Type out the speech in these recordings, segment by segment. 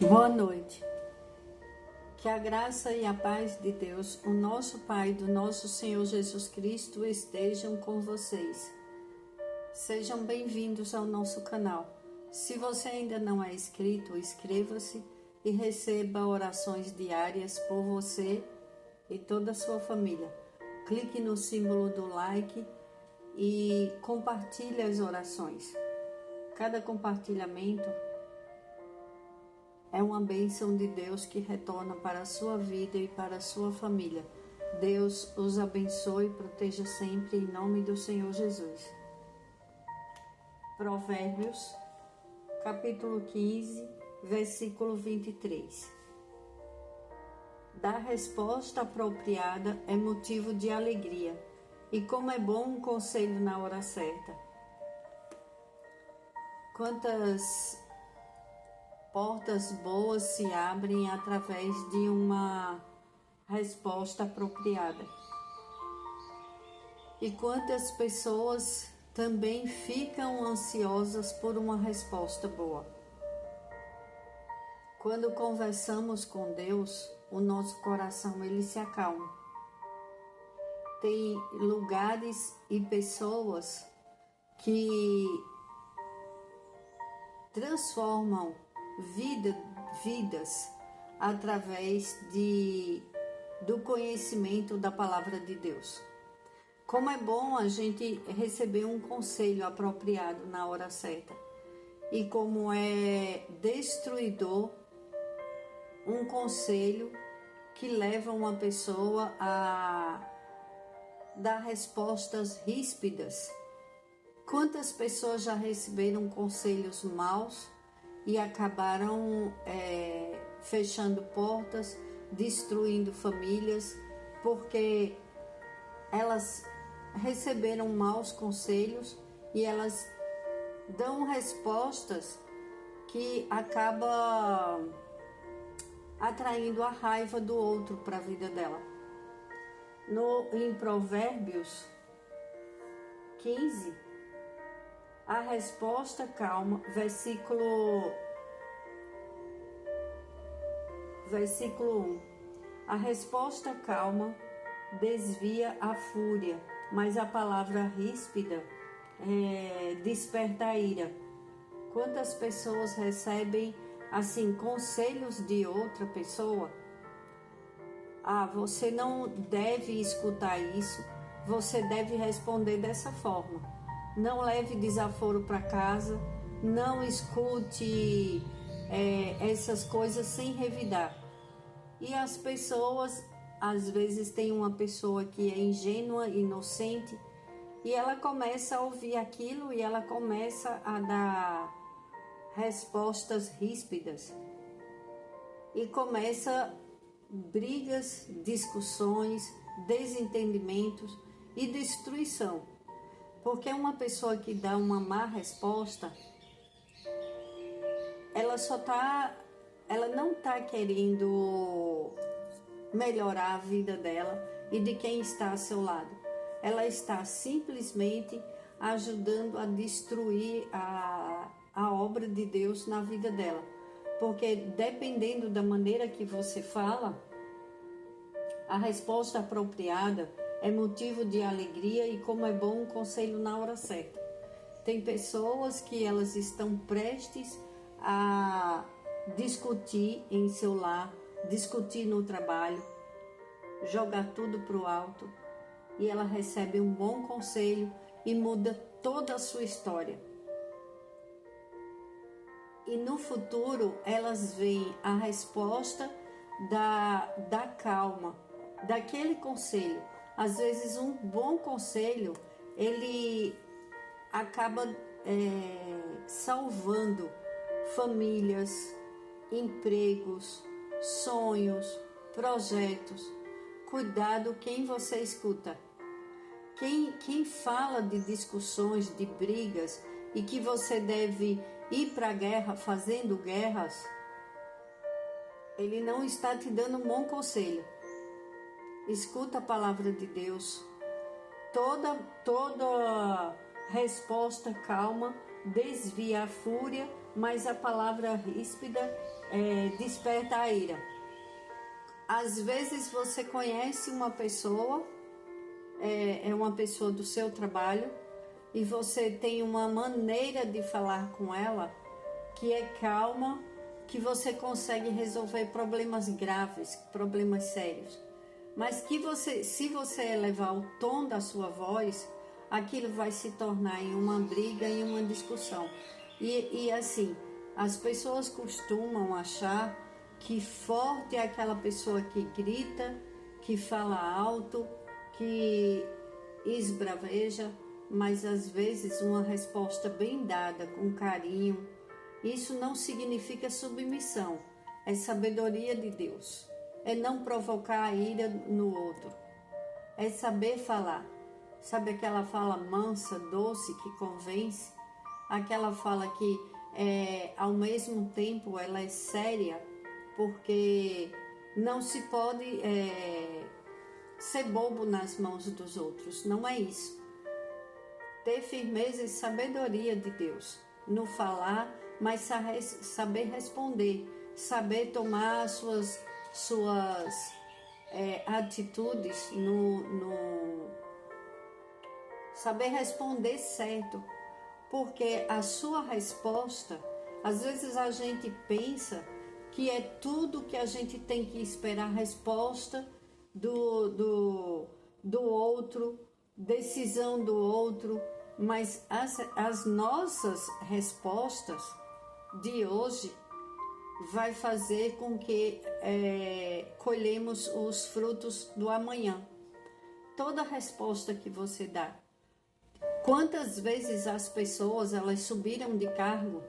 Boa noite. Que a graça e a paz de Deus, o nosso Pai, do nosso Senhor Jesus Cristo, estejam com vocês. Sejam bem-vindos ao nosso canal. Se você ainda não é inscrito, inscreva-se e receba orações diárias por você e toda a sua família. Clique no símbolo do like e compartilhe as orações. Cada compartilhamento é uma bênção de Deus que retorna para a sua vida e para a sua família. Deus os abençoe e proteja sempre, em nome do Senhor Jesus. Provérbios, capítulo 15, versículo 23. Dar resposta apropriada é motivo de alegria, e como é bom um conselho na hora certa. Quantas portas boas se abrem através de uma resposta apropriada. E quantas pessoas também ficam ansiosas por uma resposta boa. Quando conversamos com Deus, o nosso coração ele se acalma. Tem lugares e pessoas que transformam vidas através do conhecimento da palavra de Deus. Como é bom a gente receber um conselho apropriado na hora certa. E como é destruidor um conselho que leva uma pessoa a dar respostas ríspidas. Quantas pessoas já receberam conselhos maus e acabaram fechando portas, destruindo famílias, porque elas receberam maus conselhos e elas dão respostas que acabam atraindo a raiva do outro para a vida dela. Em Provérbios 15, a resposta calma, versículo 1. A resposta calma desvia a fúria, mas a palavra ríspida desperta a ira. Quantas pessoas recebem assim conselhos de outra pessoa? Você não deve escutar isso, você deve responder dessa forma. Não leve desaforo para casa, não escute essas coisas sem revidar. E as pessoas, às vezes tem uma pessoa que é ingênua, inocente, e ela começa a ouvir aquilo e ela começa a dar respostas ríspidas. E começa brigas, discussões, desentendimentos e destruição. Porque uma pessoa que dá uma má resposta, ela não está querendo melhorar a vida dela e de quem está ao seu lado. Ela está simplesmente ajudando a destruir a obra de Deus na vida dela. Porque dependendo da maneira que você fala, a resposta apropriada é motivo de alegria e como é bom um conselho na hora certa. Tem pessoas que elas estão prestes a discutir em seu lar, discutir no trabalho, jogar tudo para o alto, e ela recebe um bom conselho e muda toda a sua história. E no futuro elas veem a resposta da calma, daquele conselho. Às vezes um bom conselho, ele acaba salvando famílias, empregos, sonhos, projetos. Cuidado quem você escuta. Quem fala de discussões, de brigas e que você deve ir para a guerra fazendo guerras, ele não está te dando um bom conselho. Escuta a palavra de Deus. Toda resposta calma desvia a fúria, mas a palavra ríspida desperta a ira. Às vezes você conhece uma pessoa, é uma pessoa do seu trabalho, e você tem uma maneira de falar com ela que é calma, que você consegue resolver problemas graves, problemas sérios. Mas que se você elevar o tom da sua voz, aquilo vai se tornar em uma briga, em uma discussão. E assim, as pessoas costumam achar que forte é aquela pessoa que grita, que fala alto, que esbraveja, mas às vezes uma resposta bem dada, com carinho, isso não significa submissão, é sabedoria de Deus, é não provocar a ira no outro, é saber falar. Sabe aquela fala mansa, doce, que convence? Aquela fala que ao mesmo tempo ela é séria, porque não se pode ser bobo nas mãos dos outros, não é isso. Ter firmeza e sabedoria de Deus no falar, mas saber responder, saber tomar suas atitudes, saber responder certo, porque a sua resposta, às vezes a gente pensa que é tudo que a gente tem que esperar a resposta do outro, decisão do outro, mas as nossas respostas de hoje vai fazer com que colhemos os frutos do amanhã. Toda resposta que você dá. Quantas vezes as pessoas elas subiram de cargo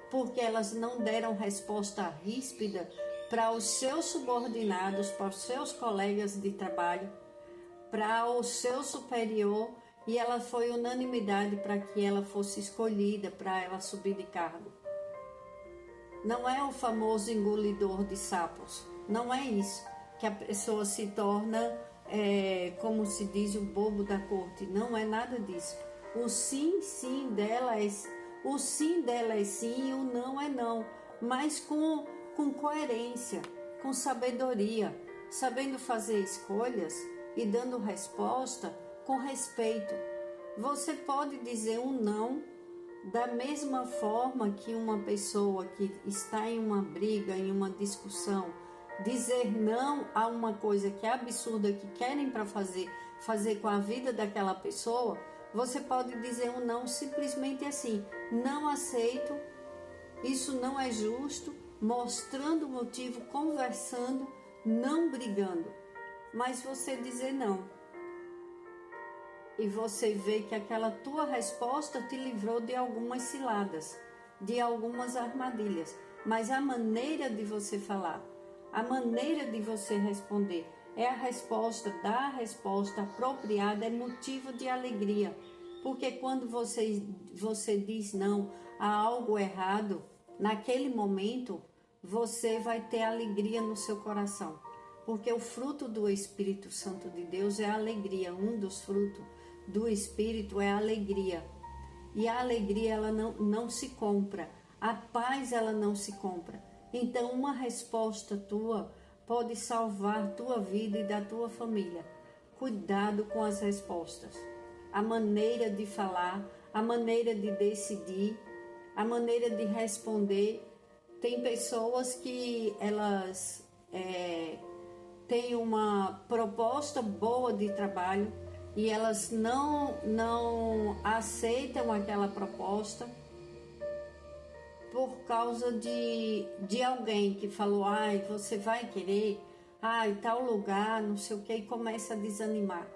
porque elas não deram resposta ríspida para os seus subordinados, para os seus colegas de trabalho, para o seu superior, e ela foi unanimidade para que ela fosse escolhida para ela subir de cargo. Não é o famoso engolidor de sapos, não é isso que a pessoa se torna, como se diz, o bobo da corte, não é nada disso. O sim dela é sim, o não é não, mas com coerência, com sabedoria, sabendo fazer escolhas e dando resposta com respeito. Você pode dizer um não da mesma forma que uma pessoa que está em uma briga, em uma discussão, dizer não a uma coisa que é absurda, que querem para fazer com a vida daquela pessoa. Você pode dizer um não simplesmente assim: não aceito, isso não é justo, mostrando o motivo, conversando, não brigando. Mas você dizer não. E você vê que aquela tua resposta te livrou de algumas ciladas, de algumas armadilhas. Mas a maneira de você falar, a maneira de você responder, é a resposta, dar a resposta apropriada, é motivo de alegria. Porque quando você diz não a algo errado, naquele momento, você vai ter alegria no seu coração. Porque o fruto do Espírito Santo de Deus é a alegria. Um dos frutos do Espírito é a alegria. E a alegria ela não se compra. A paz ela não se compra. Então uma resposta tua pode salvar tua vida e da tua família. Cuidado com as respostas. A maneira de falar, a maneira de decidir, a maneira de responder. Tem pessoas que elas têm uma proposta boa de trabalho e elas não aceitam aquela proposta por causa de alguém que falou: ai, você vai querer, ai, tal lugar, não sei o que, e começa a desanimar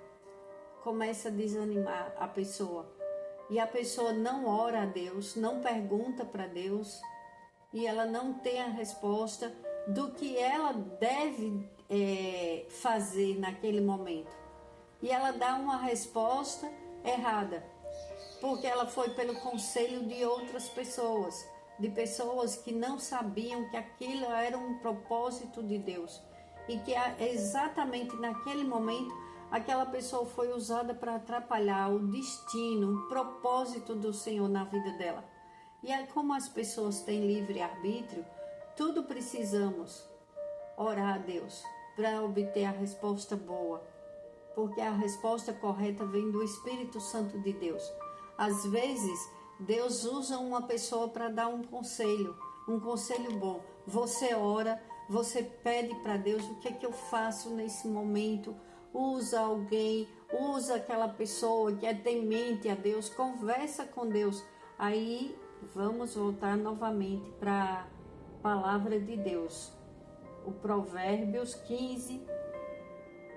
a pessoa. E a pessoa não ora a Deus, não pergunta para Deus, e ela não tem a resposta do que ela deve fazer naquele momento. E ela dá uma resposta errada, porque ela foi pelo conselho de outras pessoas, de pessoas que não sabiam que aquilo era um propósito de Deus, e que exatamente naquele momento aquela pessoa foi usada para atrapalhar o destino, o propósito do Senhor na vida dela. E aí, como as pessoas têm livre arbítrio, tudo precisamos orar a Deus para obter a resposta boa, porque a resposta correta vem do Espírito Santo de Deus. Às vezes, Deus usa uma pessoa para dar um conselho bom. Você ora, você pede para Deus: o que é que eu faço nesse momento? Usa alguém, usa aquela pessoa que é temente a Deus, conversa com Deus. Aí vamos voltar novamente para a palavra de Deus. O Provérbios 15,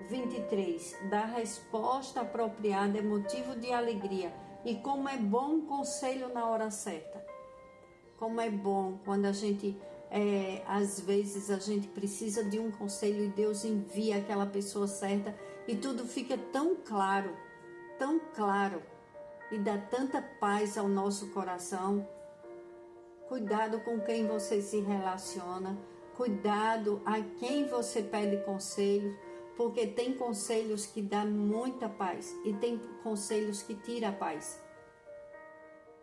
23. Da resposta apropriada é motivo de alegria. E como é bom um conselho na hora certa. Como é bom quando a gente, às vezes a gente precisa de um conselho e Deus envia aquela pessoa certa e tudo fica tão claro e dá tanta paz ao nosso coração. Cuidado com quem você se relaciona, cuidado a quem você pede conselho, porque tem conselhos que dão muita paz e tem conselhos que tiram a paz.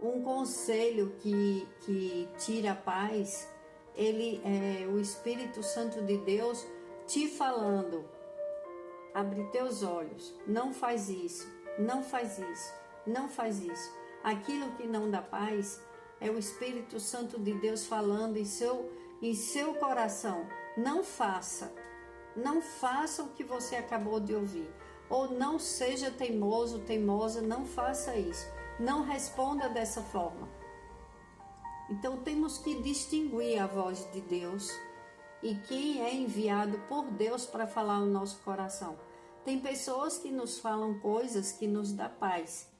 Um conselho que tira a paz, ele é o Espírito Santo de Deus te falando: abre teus olhos, não faz isso, não faz isso, não faz isso. Aquilo que não dá paz é o Espírito Santo de Deus falando em seu coração: não faça o que você acabou de ouvir, ou não seja teimoso, teimosa, não faça isso, não responda dessa forma. Então temos que distinguir a voz de Deus e quem é enviado por Deus para falar no nosso coração. Tem pessoas que nos falam coisas que nos dão paz,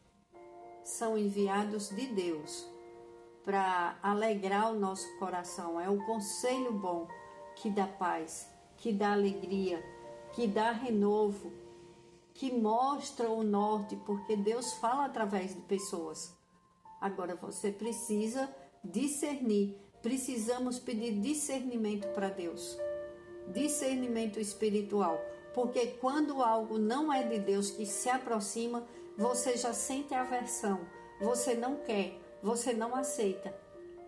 são enviados de Deus para alegrar o nosso coração. É o conselho bom que dá paz, que dá alegria, que dá renovo, que mostra o norte, porque Deus fala através de pessoas. Agora você precisa discernir, precisamos pedir discernimento para Deus, discernimento espiritual, porque quando algo não é de Deus que se aproxima, você já sente aversão, você não quer, você não aceita,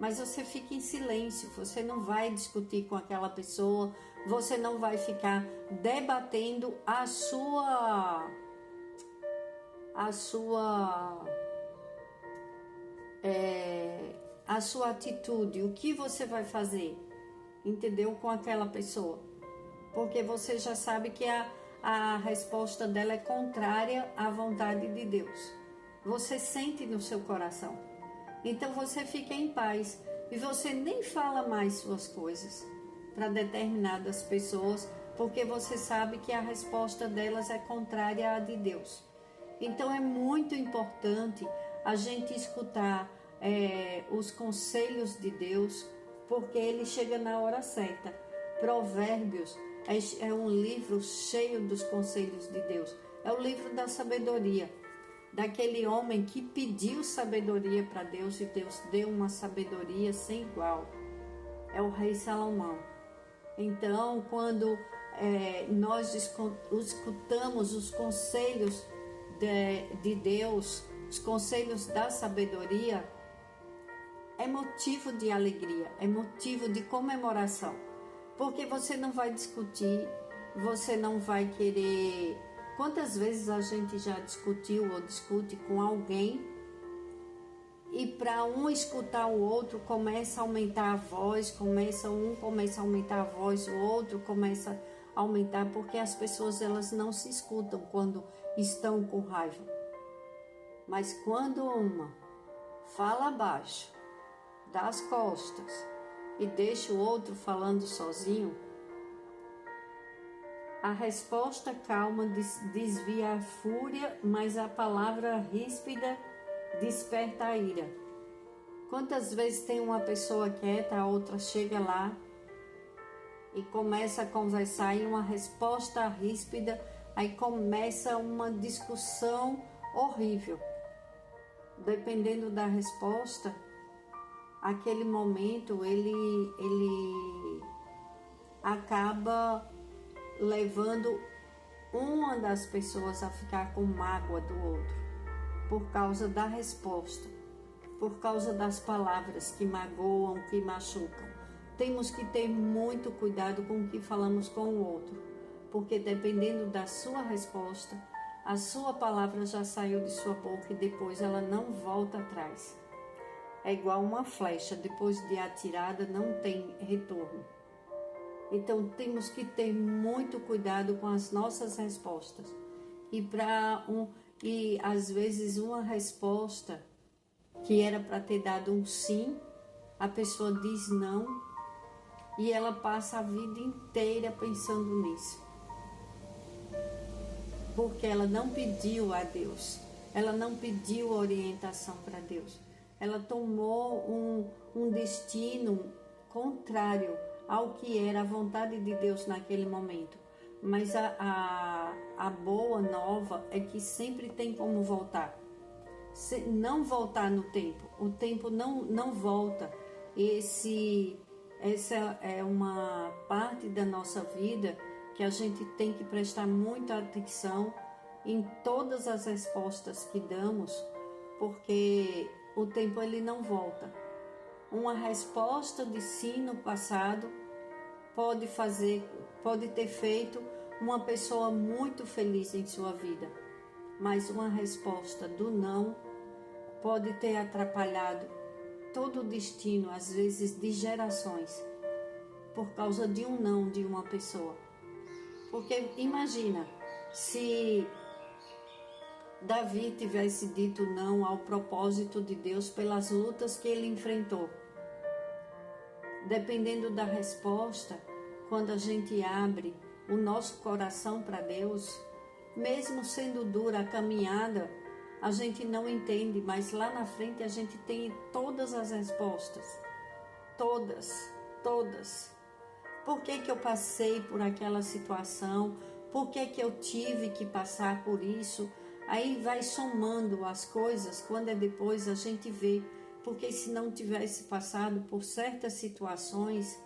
mas você fica em silêncio, você não vai discutir com aquela pessoa, você não vai ficar debatendo a sua atitude, o que você vai fazer, entendeu? Com aquela pessoa, porque você já sabe que a resposta dela é contrária à vontade de Deus. Você sente no seu coração. Então você fica em paz e você nem fala mais suas coisas para determinadas pessoas, porque você sabe que a resposta delas é contrária à de Deus. Então é muito importante a gente escutar os conselhos de Deus, porque ele chega na hora certa. Provérbios é um livro cheio dos conselhos de Deus. É o livro da sabedoria, daquele homem que pediu sabedoria para Deus e Deus deu uma sabedoria sem igual. É o rei Salomão. Então, quando nós escutamos os conselhos de Deus, os conselhos da sabedoria, é motivo de alegria, é motivo de comemoração, porque você não vai discutir, você não vai querer. Quantas vezes a gente já discutiu ou discute com alguém e para um escutar o outro começa a aumentar a voz, um começa a aumentar a voz, o outro começa a aumentar, porque as pessoas elas não se escutam quando estão com raiva. Mas quando uma fala baixo, dá as costas e deixa o outro falando sozinho, a resposta calma desvia a fúria, mas a palavra ríspida desperta a ira. Quantas vezes tem uma pessoa quieta, a outra chega lá e começa a conversar e uma resposta ríspida, aí começa uma discussão horrível. Dependendo da resposta, aquele momento ele acaba levando uma das pessoas a ficar com mágoa do outro por causa da resposta, por causa das palavras que magoam, que machucam. Temos que ter muito cuidado com o que falamos com o outro, porque dependendo da sua resposta, a sua palavra já saiu de sua boca e depois ela não volta atrás. É igual uma flecha, depois de atirada não tem retorno. Então temos que ter muito cuidado com as nossas respostas. E às vezes uma resposta que era para ter dado um sim, a pessoa diz não e ela passa a vida inteira pensando nisso. Porque ela não pediu a Deus, ela não pediu orientação para Deus. Ela tomou um destino contrário ao que era a vontade de Deus naquele momento. Mas a boa nova é que sempre tem como voltar. Não voltar no tempo. O tempo não volta. Essa é uma parte da nossa vida que a gente tem que prestar muita atenção em todas as respostas que damos, porque o tempo ele não volta. Uma resposta de sim no passado pode ter feito uma pessoa muito feliz em sua vida, mas uma resposta do não pode ter atrapalhado todo o destino, às vezes de gerações, por causa de um não de uma pessoa. Porque imagina, se Davi tivesse dito não ao propósito de Deus pelas lutas que ele enfrentou. Dependendo da resposta, quando a gente abre o nosso coração para Deus, mesmo sendo dura a caminhada, a gente não entende, mas lá na frente a gente tem todas as respostas. Todas. Por que eu passei por aquela situação? Por que eu tive que passar por isso? Aí vai somando as coisas, quando é depois a gente vê. Porque se não tivesse passado por certas situações,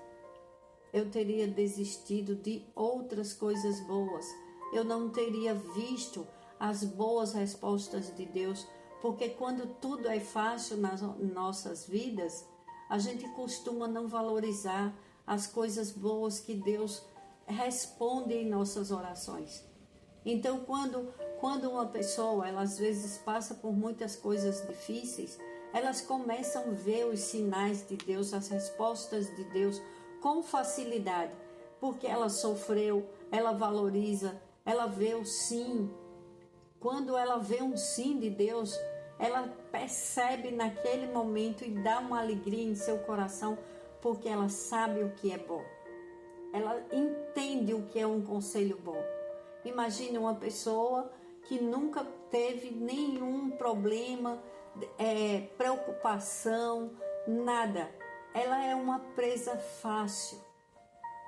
eu teria desistido de outras coisas boas. Eu não teria visto as boas respostas de Deus. Porque quando tudo é fácil nas nossas vidas, a gente costuma não valorizar as coisas boas que Deus responde em nossas orações. Então, quando uma pessoa, ela às vezes passa por muitas coisas difíceis, elas começam a ver os sinais de Deus, as respostas de Deus com facilidade, porque ela sofreu, ela valoriza, ela vê o sim. Quando ela vê um sim de Deus, ela percebe naquele momento e dá uma alegria em seu coração, porque ela sabe o que é bom. Ela entende o que é um conselho bom. Imagine uma pessoa que nunca teve nenhum problema, preocupação, nada. Ela é uma presa fácil,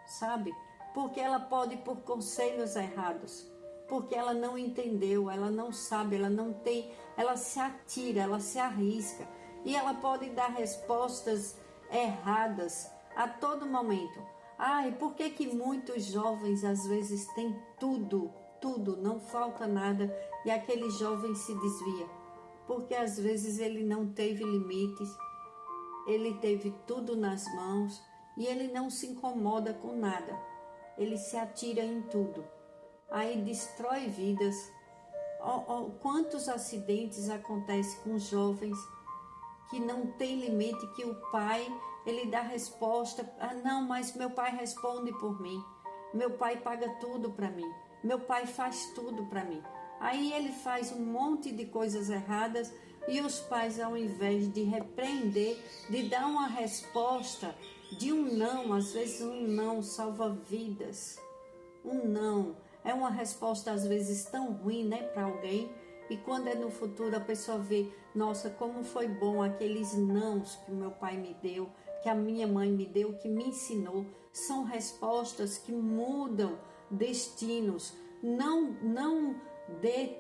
sabe? Porque ela pode ir por conselhos errados. Porque ela não entendeu, ela não sabe, ela não tem, ela se atira, ela se arrisca. E ela pode dar respostas erradas a todo momento. E por que muitos jovens às vezes têm tudo, não falta nada, e aquele jovem se desvia? Porque às vezes ele não teve limites, ele teve tudo nas mãos e ele não se incomoda com nada. Ele se atira em tudo. Aí destrói vidas. Quantos acidentes acontecem com jovens que não tem limite, que o pai, ele dá resposta, não, mas meu pai responde por mim, meu pai paga tudo para mim, meu pai faz tudo para mim. Aí ele faz um monte de coisas erradas e os pais, ao invés de repreender, de dar uma resposta de um não, às vezes um não salva vidas. Um não é uma resposta às vezes tão ruim, né, para alguém. E quando é no futuro a pessoa vê, nossa, como foi bom aqueles nãos que o meu pai me deu, que a minha mãe me deu, que me ensinou. São respostas que mudam destinos. Não dê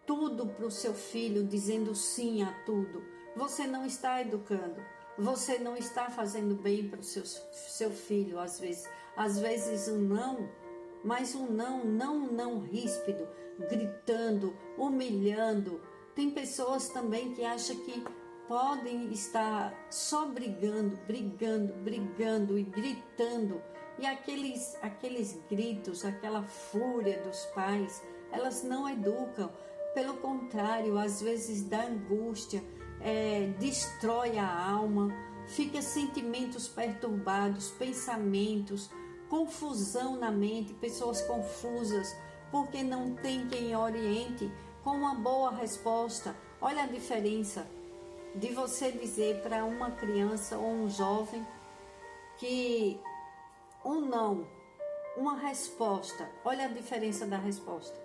tudo para o seu filho dizendo sim a tudo. Você não está educando. Você não está fazendo bem para o seu filho, às vezes. Às vezes um não, mas um não ríspido, gritando, humilhando. Tem pessoas também que acham que podem estar só brigando e gritando. E aqueles gritos, aquela fúria dos pais, elas não educam. Pelo contrário, às vezes dá angústia, destrói a alma, fica sentimentos perturbados, pensamentos, confusão na mente, pessoas confusas, porque não tem quem oriente com uma boa resposta. Olha a diferença de você dizer para uma criança ou um jovem que um não, uma resposta. Olha a diferença da resposta.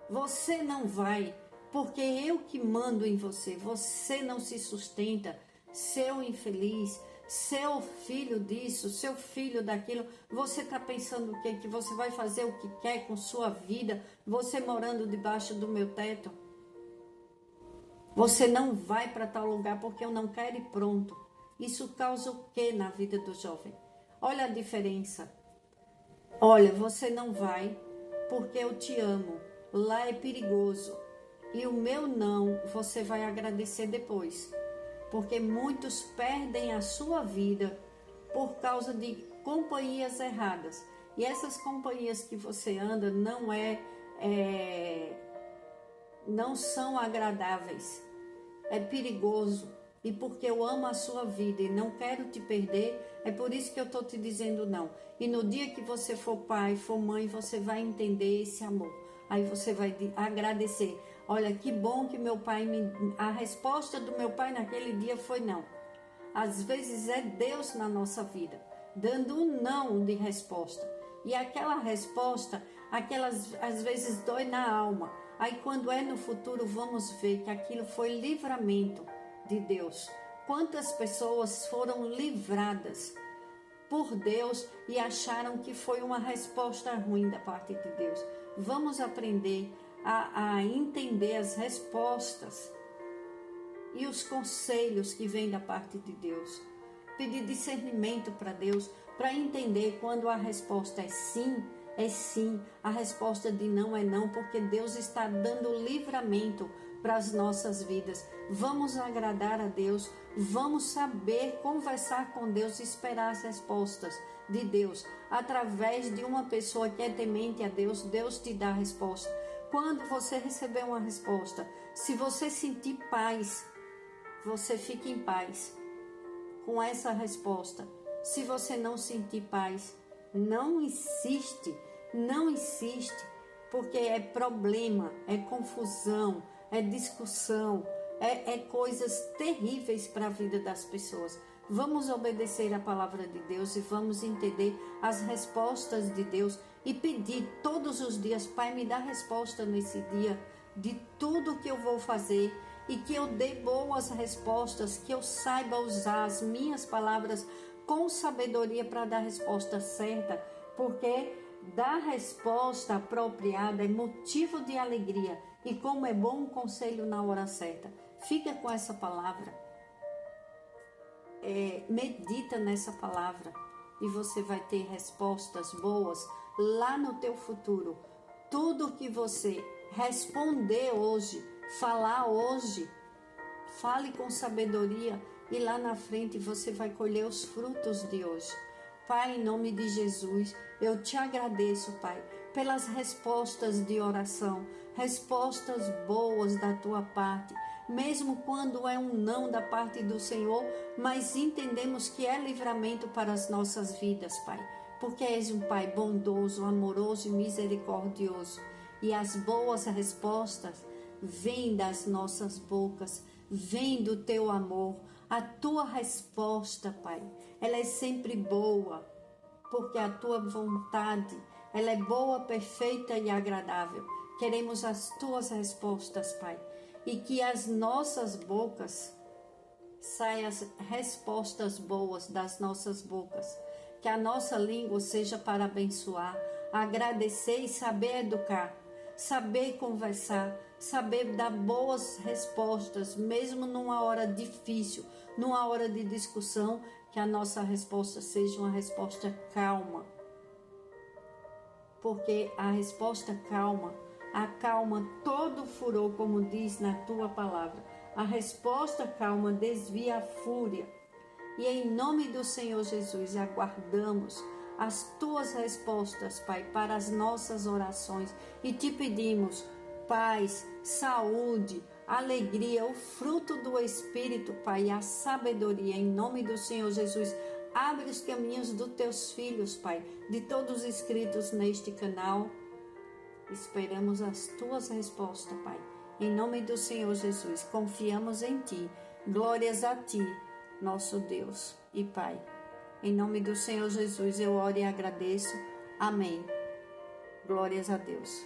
Você não vai, porque eu que mando em você. Você não se sustenta, seu infeliz, seu filho disso, seu filho daquilo. Você está pensando o quê? Que você vai fazer o que quer com sua vida, você morando debaixo do meu teto? Você não vai para tal lugar porque eu não quero e pronto. Isso causa o que na vida do jovem? Olha a diferença. Olha, você não vai porque eu te amo. Lá é perigoso. E o meu não, você vai agradecer depois. Porque muitos perdem a sua vida por causa de companhias erradas. E essas companhias que você anda não são agradáveis. É perigoso. E porque eu amo a sua vida e não quero te perder, é por isso que eu estou te dizendo não. E no dia que você for pai, for mãe, você vai entender esse amor. Aí você vai agradecer. Olha, que bom que meu pai a resposta do meu pai naquele dia foi não. Às vezes é Deus na nossa vida, dando um não de resposta. E aquela resposta, às vezes dói na alma. Aí quando é no futuro, vamos ver que aquilo foi livramento de Deus. Quantas pessoas foram livradas por Deus e acharam que foi uma resposta ruim da parte de Deus. Vamos aprender a entender as respostas e os conselhos que vêm da parte de Deus. Pedir discernimento para Deus, para entender quando a resposta é sim, a resposta de não é não, porque Deus está dando livramento para as nossas vidas. Vamos agradar a Deus, vamos saber conversar com Deus e esperar as respostas de Deus. Através de uma pessoa que é temente a Deus, Deus te dá a resposta. Quando você receber uma resposta, se você sentir paz, você fica em paz com essa resposta. Se você não sentir paz, não insiste, porque é problema, é confusão, é discussão, é coisas terríveis para a vida das pessoas. Vamos obedecer a palavra de Deus e vamos entender as respostas de Deus e pedir todos os dias: Pai, me dá resposta nesse dia de tudo que eu vou fazer e que eu dê boas respostas, que eu saiba usar as minhas palavras com sabedoria para dar a resposta certa, porque dar resposta apropriada é motivo de alegria. E como é bom um conselho na hora certa. Fica com essa palavra. Medita nessa palavra. E você vai ter respostas boas lá no teu futuro. Tudo que você responder hoje, falar hoje, fale com sabedoria. E lá na frente você vai colher os frutos de hoje. Pai, em nome de Jesus, eu te agradeço, Pai, pelas respostas de oração, respostas boas da tua parte, mesmo quando é um não da parte do Senhor, mas entendemos que é livramento para as nossas vidas, Pai, porque és um Pai bondoso, amoroso e misericordioso, e as boas respostas vêm das nossas bocas, vêm do teu amor. A tua resposta, Pai, ela é sempre boa, porque a tua vontade, ela é boa, perfeita e agradável. Queremos as tuas respostas, Pai, e que as nossas bocas saiam respostas boas das nossas bocas, que a nossa língua seja para abençoar, agradecer e saber educar, saber conversar, saber dar boas respostas, mesmo numa hora difícil, numa hora de discussão, que a nossa resposta seja uma resposta calma. Porque a resposta calma acalma todo furor, como diz na tua palavra. A resposta calma desvia a fúria. E em nome do Senhor Jesus, aguardamos as tuas respostas, Pai, para as nossas orações. E te pedimos paz, saúde, alegria, o fruto do Espírito, Pai, a sabedoria, em nome do Senhor Jesus. Abre os caminhos dos teus filhos, Pai, de todos inscritos neste canal. Esperamos as tuas respostas, Pai. Em nome do Senhor Jesus, confiamos em Ti. Glórias a Ti, nosso Deus e Pai. Em nome do Senhor Jesus, eu oro e agradeço. Amém. Glórias a Deus.